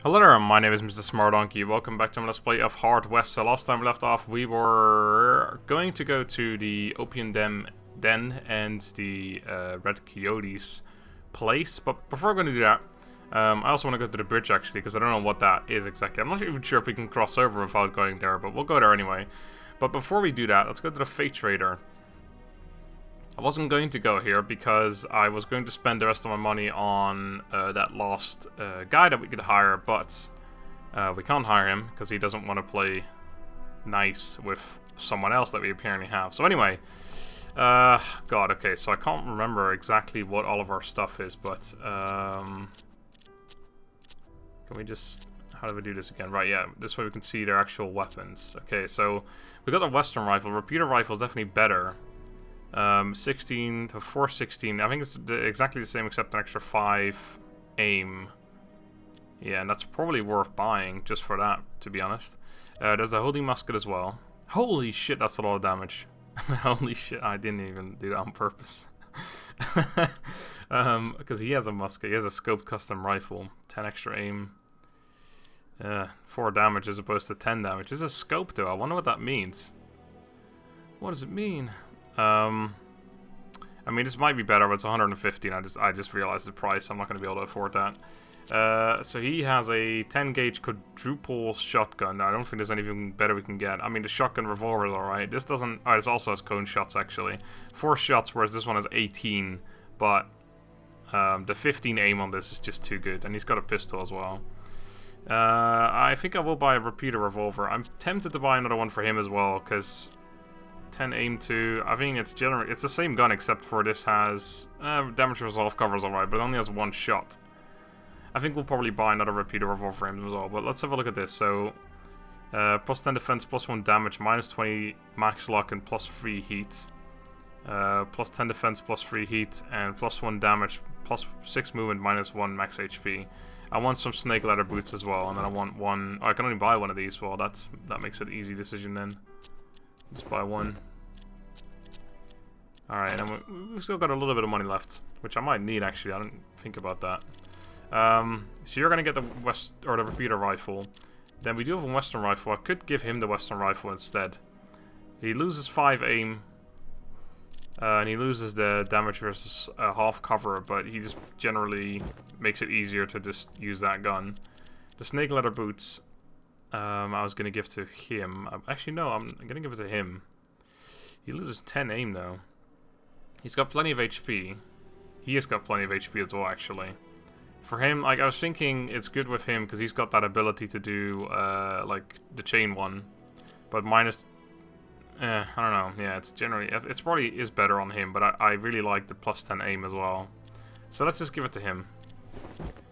Hello there, my name is Mr. Smardonkey. Welcome back to my Let's Play of Hard West. So last time we left off, we were going to go to the Opium Den and the Red Coyote's place. But before we're going to do that, I also want to go to the bridge actually, because I don't know what that is exactly. I'm not even sure if we can cross over without going there, but we'll go there anyway. But before we do that, let's go to the Fate Trader. I wasn't going to go here because I was going to spend the rest of my money on that lost guy that we could hire, but we can't hire him because he doesn't want to play nice with someone else that we apparently have. So anyway, God, okay, so I can't remember exactly what all of our stuff is, but can we just... How do we do this again? Right, yeah, this way we can see their actual weapons. Okay, so we got the Western rifle. Repeater rifle is definitely better. 16 to 416. I think it's exactly the same except an extra 5 aim. Yeah, and that's probably worth buying just for that, to be honest. There's a holding musket as well. Holy shit, that's a lot of damage. Holy shit, I didn't even do that on purpose. Because he has a musket, he has a scoped custom rifle. 10 extra aim. 4 damage as opposed to 10 damage. This is a scope though, I wonder what that means. What does it mean? I mean, this might be better, but it's 115. I just realized the price. I'm not going to be able to afford that. So he has a 10 gauge quadruple shotgun. I don't think there's anything better we can get. I mean, the shotgun revolver is alright. This doesn't... Oh, this also has cone shots, actually. 4 shots, whereas this one has 18. But the 15 aim on this is just too good. And he's got a pistol as well. I think I will buy a repeater revolver. I'm tempted to buy another one for him as well, because... 10 aim 2. I think it's the same gun except for this has damage resolve covers alright, but it only has 1 shot. I think we'll probably buy another repeater revolver for him as well. But let's have a look at this. So plus 10 defense, plus 1 damage, minus 20 max lock, and plus 3 heat. Plus 10 defense, plus 3 heat, and plus 1 damage, plus 6 movement, minus 1 max HP. I want some snake leather boots as well, and then I want one... Oh, I can only buy one of these. Well, that makes it an easy decision then. Just buy one. Alright, and we've still got a little bit of money left, which I might need actually. I didn't think about that. So you're gonna get the the repeater rifle. Then we do have a Western rifle. I could give him the Western rifle instead. He loses 5 aim, and he loses the damage versus half cover, but he just generally makes it easier to just use that gun. The snake leather boots. I was gonna give to him. Actually, no, I'm gonna give it to him. He loses 10 aim though. He's got plenty of HP. He has got plenty of HP as well, actually. For him, like I was thinking, it's good with him because he's got that ability to do like the chain one, but minus. I don't know. Yeah, it's probably is better on him, but I really like the plus 10 aim as well. So let's just give it to him.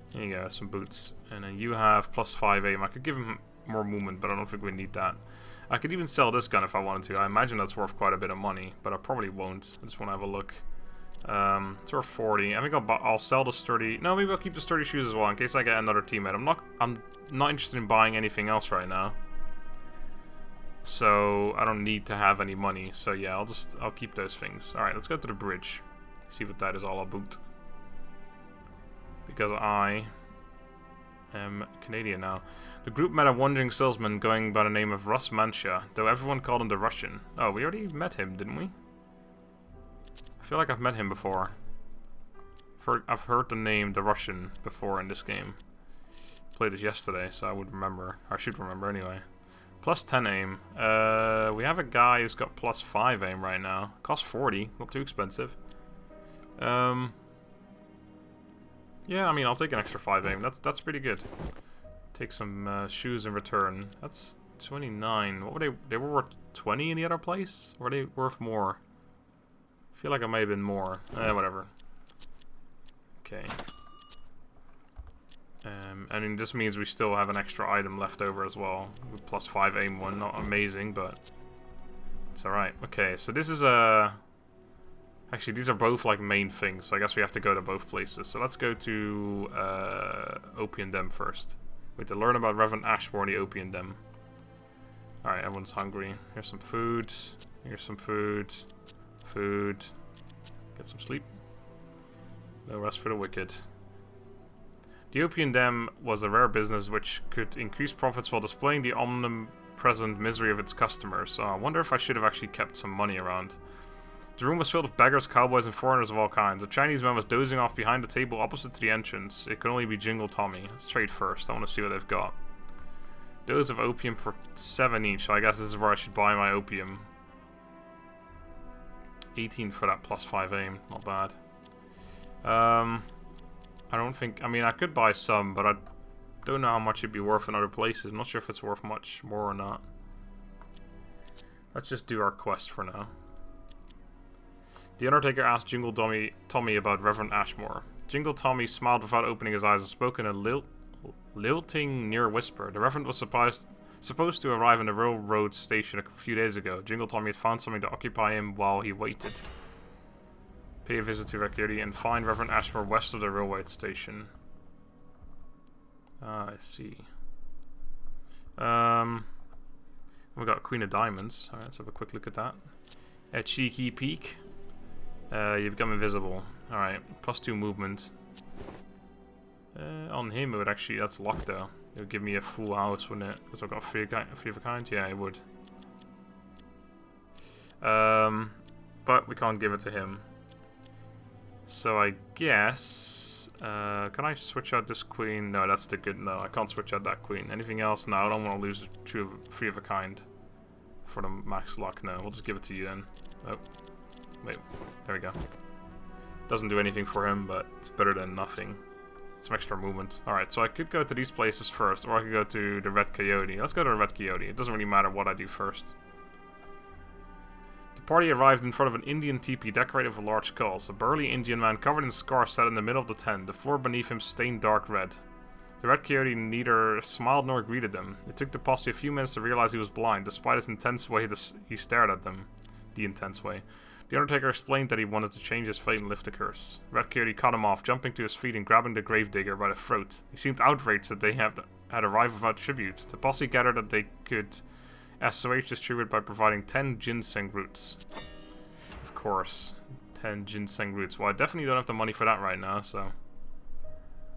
Here you go, some boots, and then you have plus 5 aim. I could give him more movement, but I don't think we need that. I could even sell this gun if I wanted to. I imagine that's worth quite a bit of money, but I probably won't. I just want to have a look. It's worth 40. I think I'll sell the sturdy... No, maybe I'll keep the sturdy shoes as well in case I get another teammate. I'm not interested in buying anything else right now, so I don't need to have any money. So yeah, I'll keep those things. All right, let's go to the bridge. See what that is all about. Because I am Canadian now. The group met a wandering salesman going by the name of Russ Mancha, though everyone called him the Russian. Oh, we already met him, didn't we? I feel like I've met him before. I've heard the name the Russian before in this game. Played it yesterday, so I would remember. I should remember anyway. Plus 10 aim. We have a guy who's got plus 5 aim right now. Costs 40, not too expensive. Yeah, I mean, I'll take an extra 5 aim. That's pretty good. Take some shoes in return. That's 29. What were they? They were worth 20 in the other place? Or were they worth more? I feel like it may have been more. Whatever. Okay. I mean, this means we still have an extra item left over as well. With plus 5 aim one. Not amazing, but it's alright. Okay, so this is a... Actually, these are both like main things, so I guess we have to go to both places. So let's go to Opium Den first. We have to learn about Reverend Ashmore and the Opium Den. Alright, everyone's hungry. Here's some food. Here's some food. Food. Get some sleep. No rest for the wicked. The opium den was a rare business which could increase profits while displaying the omnipresent misery of its customers. So I wonder if I should have actually kept some money around. The room was filled with beggars, cowboys, and foreigners of all kinds. A Chinese man was dozing off behind the table opposite to the entrance. It could only be Jingle Tommy. Let's trade first. I want to see what they've got. Dose of opium for 7 each. So I guess this is where I should buy my opium. 18 for that plus 5 aim. Not bad. I don't think... I mean, I could buy some, but I don't know how much it'd be worth in other places. I'm not sure if it's worth much more or not. Let's just do our quest for now. The Undertaker asked Jingle Tommy about Reverend Ashmore. Jingle Tommy smiled without opening his eyes and spoke in a lilting near whisper. The Reverend was supposed to arrive in the railroad station a few days ago. Jingle Tommy had found something to occupy him while he waited. Pay a visit to Recurity and find Reverend Ashmore west of the railway station. Ah, I see. We got Queen of Diamonds. Alright, let's have a quick look at that. A cheeky peek. You become invisible. Alright, plus 2 movement. On him it would actually, that's luck though. It would give me a full house, wouldn't it? Because I've got free of a kind? Yeah, it would. But we can't give it to him. So I guess... can I switch out this queen? No, that's the good... No, I can't switch out that queen. Anything else? No, I don't want to lose free of a kind. For the max luck, no. We'll just give it to you then. Oh. Wait, there we go. Doesn't do anything for him, but it's better than nothing. Some extra movement. Alright, so I could go to these places first, or I could go to the Red Coyote. Let's go to the Red Coyote. It doesn't really matter what I do first. The party arrived in front of an Indian teepee decorated with large skulls. A burly Indian man covered in scars sat in the middle of the tent, the floor beneath him stained dark red. The Red Coyote neither smiled nor greeted them. It took the posse a few minutes to realize he was blind, despite his intense way he stared at them. The intense way. The Undertaker explained that he wanted to change his fate and lift the curse. Red Coyote cut him off, jumping to his feet and grabbing the gravedigger by the throat. He seemed outraged that they had arrived without tribute. The posse gathered that they could assuage this tribute by providing 10 ginseng roots. Of course, 10 ginseng roots. Well, I definitely don't have the money for that right now, so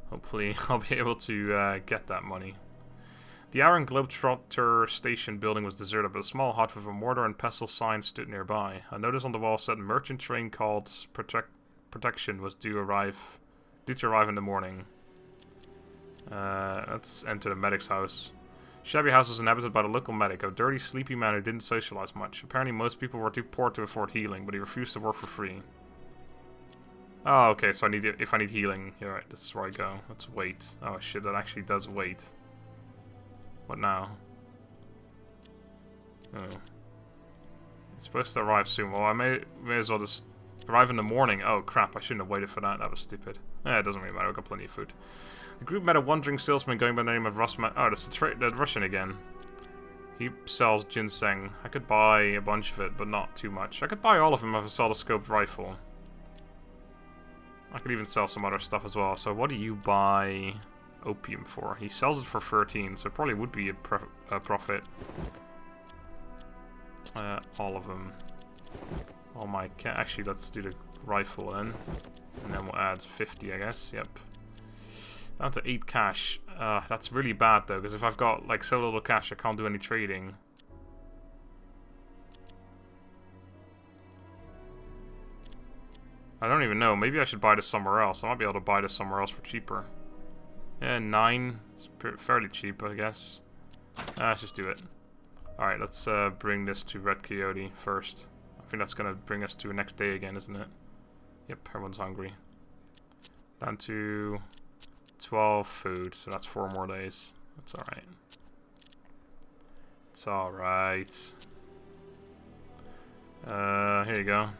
hopefully I'll be able to get that money. The Iron Globetrotter station building was deserted, but a small hut with a mortar and pestle sign stood nearby. A notice on the wall said merchant train called Protection was due to arrive in the morning. Let's enter the medic's house. Shabby house was inhabited by the local medic, a dirty, sleepy man who didn't socialize much. Apparently most people were too poor to afford healing, but he refused to work for free. Oh, okay, so if I need healing, you're right, this is where I go. Let's wait. Oh shit, that actually does wait. What now? Oh. It's supposed to arrive soon. Well, I may as well just arrive in the morning. Oh crap, I shouldn't have waited for that. That was stupid. It doesn't really matter, I've got plenty of food. The group met a wandering salesman going by the name of Russman. Oh, that's the Russian again. He sells ginseng. I could buy a bunch of it, but not too much. I could buy all of them if I sell the scoped rifle. I could even sell some other stuff as well. So what do you buy opium for? He sells it for 13, so it probably would be a profit. All of them. All my... Actually, let's do the rifle then. And then we'll add 50, I guess. Yep. Down to 8 cash. That's really bad though, because if I've got like so little cash, I can't do any trading. I don't even know. Maybe I should buy this somewhere else. I might be able to buy this somewhere else for cheaper. Yeah, 9. It's fairly cheap, I guess. Let's just do it. Alright, let's bring this to Red Coyote first. I think that's going to bring us to the next day again, isn't it? Yep, everyone's hungry. Down to 12 food, so that's 4 more days. That's alright. It's alright. Here you go.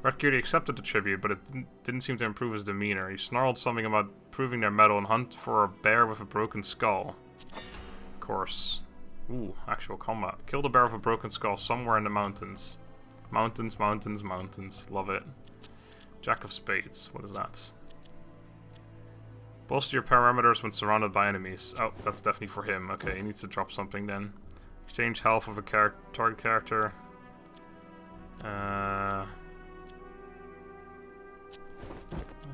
Red Coyote accepted the tribute, but it didn't seem to improve his demeanor. He snarled something about proving their mettle and hunt for a bear with a broken skull. Of course. Ooh, actual combat. Killed a bear with a broken skull somewhere in the mountains. Mountains, mountains, mountains. Love it. Jack of Spades. What is that? Bolster your parameters when surrounded by enemies. Oh, that's definitely for him. Okay, he needs to drop something then. Exchange health of a target character.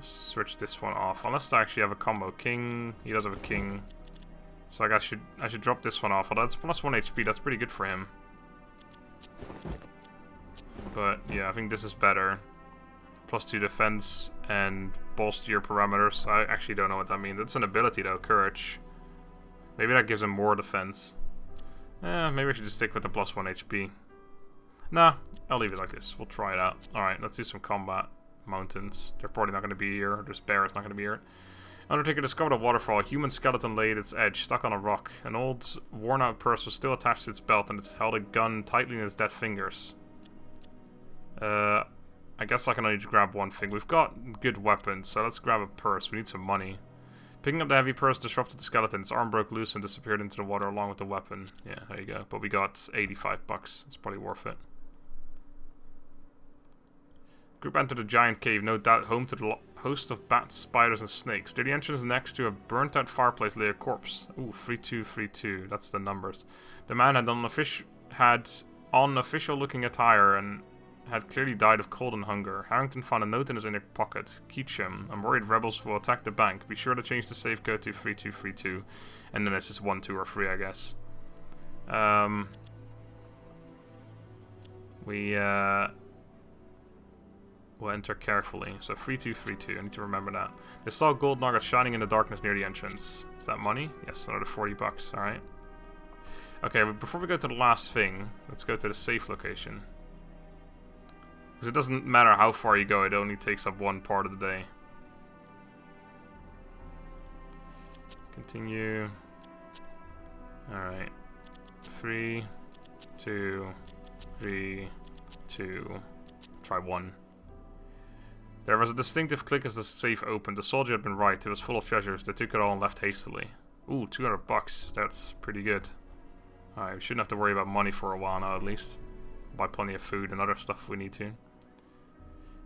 Switch this one off. Unless I actually have a combo. King. He does have a king. So I should drop this one off. Although that's plus 1 HP. That's pretty good for him. But yeah, I think this is better. Plus 2 defense and bolster your parameters. I actually don't know what that means. It's an ability though, courage. Maybe that gives him more defense. Maybe I should just stick with the plus 1 HP. Nah, I'll leave it like this. We'll try it out. Alright, let's do some combat. Mountains. They're probably not going to be here. This bear is not going to be here. Undertaker discovered a waterfall. A human skeleton lay at its edge, stuck on a rock. An old, worn-out purse was still attached to its belt, and it held a gun tightly in its dead fingers. I guess I can only grab one thing. We've got good weapons, so let's grab a purse. We need some money. Picking up the heavy purse disrupted the skeleton. Its arm broke loose and disappeared into the water along with the weapon. Yeah, there you go. But we got 85 bucks. It's probably worth it. Group entered a giant cave, no doubt home to the host of bats, spiders, and snakes. Near the entrance next to a burnt-out fireplace lay a corpse. Ooh, 3232. That's the numbers. The man had on official-looking attire and had clearly died of cold and hunger. Harrington found a note in his inner pocket. Keacham, I'm worried rebels will attack the bank. Be sure to change the safe code to 3232. And then it's just 1, 2, or 3, I guess. We'll enter carefully. So 3232, I need to remember that. They saw gold nuggets shining in the darkness near the entrance. Is that money? Yes, another 40 bucks, alright. Okay, but before we go to the last thing, let's go to the safe location. Because it doesn't matter how far you go, it only takes up one part of the day. Continue. Alright. 3, 2, 3, 2. Try 1. There was a distinctive click as the safe opened. The soldier had been right. It was full of treasures. They took it all and left hastily. Ooh, 200 bucks. That's pretty good. Alright, we shouldn't have to worry about money for a while now, at least. Buy plenty of food and other stuff if we need to.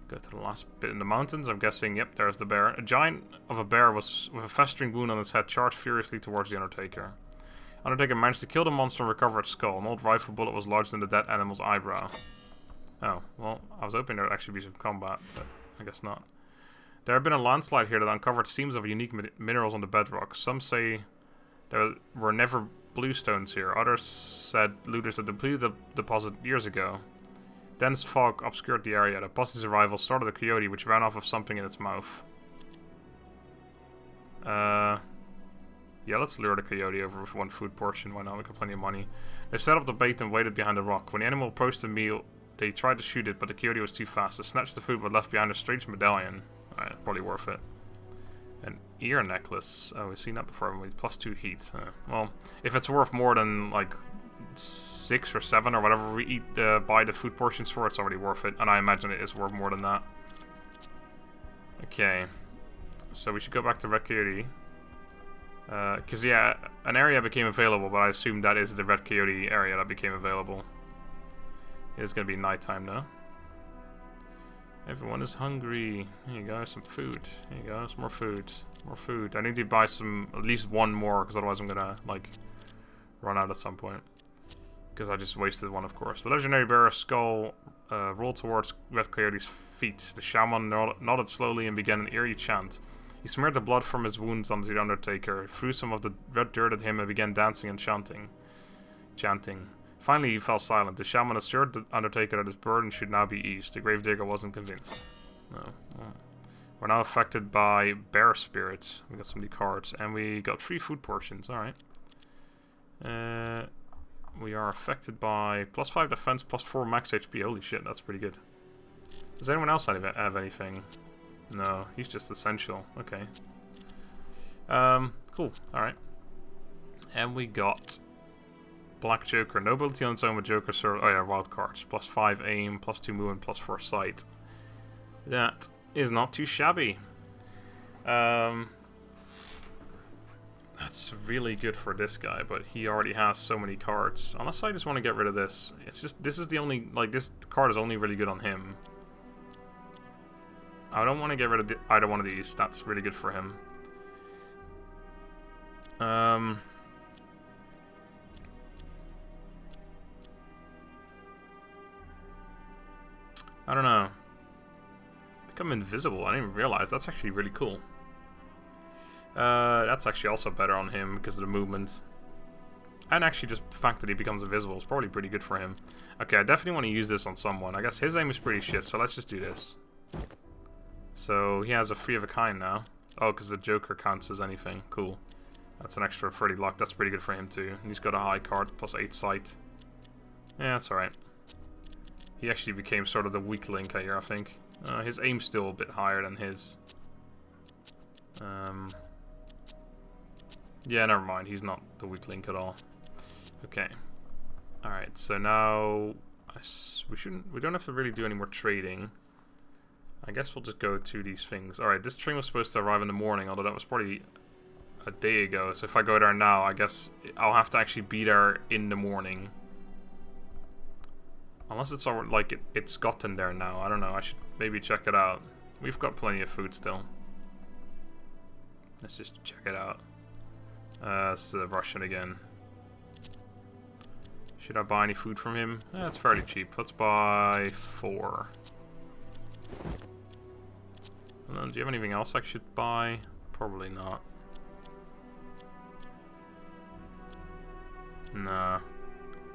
Go to the last bit in the mountains. I'm guessing, yep, there's the bear. A giant of a bear was with a festering wound on its head charged furiously towards the Undertaker. Undertaker managed to kill the monster and recover its skull. An old rifle bullet was lodged in the dead animal's eyebrow. Oh, well, I was hoping there would actually be some combat, but I guess not. There had been a landslide here that uncovered seams of unique minerals on the bedrock. Some say there were never bluestones here. Others said looters had depleted the deposit years ago. Dense fog obscured the area. The posse's arrival started a coyote which ran off with something in its mouth. Yeah, let's lure the coyote over with 1 food portion. Why not? We got plenty of money. They set up the bait and waited behind the rock. When the animal approached the meal, they tried to shoot it, but the coyote was too fast. They snatched the food but left behind a strange medallion. Alright, probably worth it. An ear necklace. Oh, we've seen that before, haven't we? Plus 2 heat. Well, if it's worth more than, like, 6 or 7 or whatever we buy the food portions for, it's already worth it. And I imagine it is worth more than that. Okay. So we should go back to Red Coyote. Because, yeah, an area became available, but I assume that is the Red Coyote area that became available. It is going to be nighttime now. Everyone is hungry. Here you go, some food. Here you go, some more food. More food. I need to buy some, at least 1 more, because otherwise I'm going to, like, run out at some point. Because I just wasted 1, of course. The legendary bearer's skull rolled towards Red Coyote's feet. The shaman nodded slowly and began an eerie chant. He smeared the blood from his wounds onto the Undertaker, threw some of the red dirt at him, and began dancing and chanting. Finally, he fell silent. The shaman assured the Undertaker that his burden should now be eased. The gravedigger wasn't convinced. No. We're now affected by bear spirits. We got some new cards, and we got 3 food portions. Alright. We are affected by plus 5 defense, plus 4 max HP. Holy shit, that's pretty good. Does anyone else have anything? No, he's just essential. Okay. Cool. Alright. And we got Black Joker. No ability on its own with Joker serve. Oh yeah, wild cards. Plus 5 aim, plus 2 movement, plus 4 sight. That is not too shabby. That's really good for this guy, but he already has so many cards. Unless I just want to get rid of this. It's just, this is the only, like, this card is only really good on him. I don't want to get rid of either one of these. That's really good for him. I don't know. Become invisible. I didn't even realize. That's actually really cool. That's actually also better on him because of the movement. And actually just the fact that he becomes invisible is probably pretty good for him. Okay, I definitely want to use this on someone. I guess his aim is pretty shit, so let's just do this. So he has a 3 of a kind now. Oh, because the Joker counts as anything. Cool. That's an extra 30 luck. That's pretty good for him too. And he's got a high card, plus 8 sight. Yeah, that's alright. He actually became sort of the weak link here, I think. His aim's still a bit higher than his. Yeah, never mind. He's not the weak link at all. Okay. Alright, so now we don't have to really do any more trading. I guess we'll just go to these things. Alright, this train was supposed to arrive in the morning, although that was probably a day ago. So if I go there now, I guess I'll have to actually be there in the morning. Unless it's all, like it's gotten there now. I don't know. I should maybe check it out. We've got plenty of food still. Let's just check it out. It's the Russian again. Should I buy any food from him? It's fairly cheap. Let's buy 4. Do you have anything else I should buy? Probably not. Nah.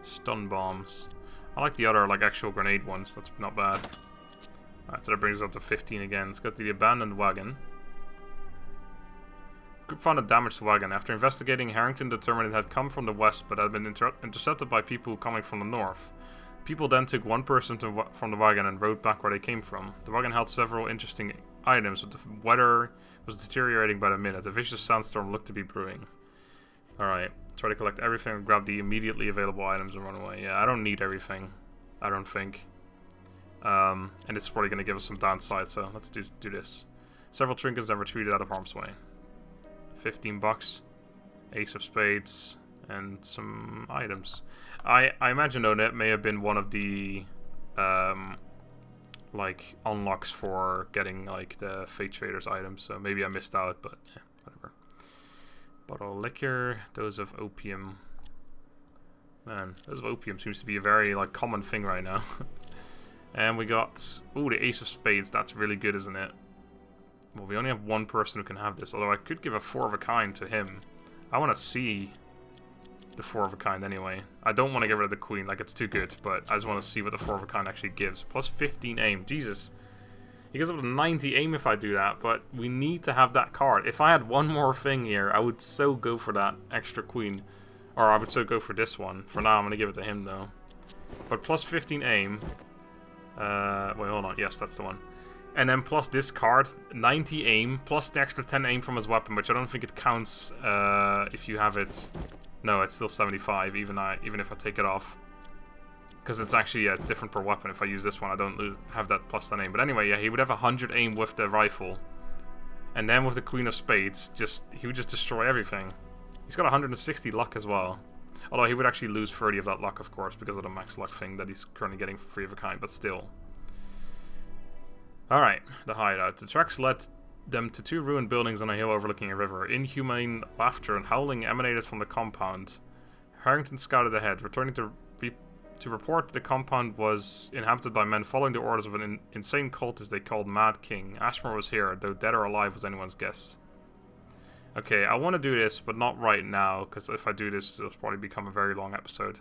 Stun bombs. I like the other, like, actual grenade ones. That's not bad. Alright, so that brings us up to 15 again. Let's go to the abandoned wagon. Group found a damaged wagon. After investigating, Harrington determined it had come from the west, but had been intercepted by people coming from the north. People then took one person from the wagon and rode back where they came from. The wagon held several interesting items, but the weather was deteriorating by the minute. A vicious sandstorm looked to be brewing. Alright, try to collect everything and grab the immediately available items and run away. Yeah, I don't need everything. I don't think. And it's probably going to give us some downside, so let's do this. Several trinkets then retreated out of harm's way. 15 bucks, ace of spades, and some items. I imagine though that may have been one of the like unlocks for getting like the Fate Traders items, so maybe I missed out, but yeah, whatever. Bottle of liquor, dose of opium. Man, dose of opium seems to be a very like common thing right now. And we got the ace of spades. That's really good, isn't it? Well, we only have one person who can have this, although I could give a 4 of a kind to him. I want to see the 4 of a kind anyway. I don't want to get rid of the queen, like it's too good, but I just want to see what the 4 of a kind actually gives. Plus 15 aim, Jesus. He gives up to 90 aim if I do that, but we need to have that card. If I had one more thing here, I would so go for that extra queen. Or I would so go for this one. For now, I'm going to give it to him though. But plus 15 aim. Wait, hold on. Yes, that's the one. And then plus this card, 90 aim, plus the extra 10 aim from his weapon, which I don't think it counts if you have it. No, it's still 75, even if I take it off. Because it's actually, yeah, it's different per weapon. If I use this one, I don't have that plus 10 aim. But anyway, yeah, he would have 100 aim with the rifle. And then with the Queen of Spades, he would just destroy everything. He's got 160 luck as well. Although he would actually lose 30 of that luck, of course, because of the max luck thing that he's currently getting for 3 of a kind, but still. Alright, the hideout. The tracks led them to 2 ruined buildings on a hill overlooking a river. Inhumane laughter and howling emanated from the compound. Harrington scouted ahead, returning to report the compound was inhabited by men following the orders of an insane cultist they called Mad King. Ashmore was here, though dead or alive was anyone's guess. Okay, I want to do this, but not right now, because if I do this, it'll probably become a very long episode.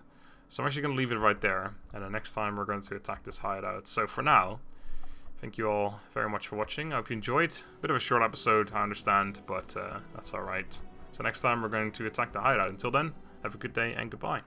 So I'm actually going to leave it right there, and the next time we're going to attack this hideout. So for now, thank you all very much for watching. I hope you enjoyed. Bit of a short episode, I understand, but that's alright. So next time we're going to attack the hideout. Until then, have a good day and goodbye.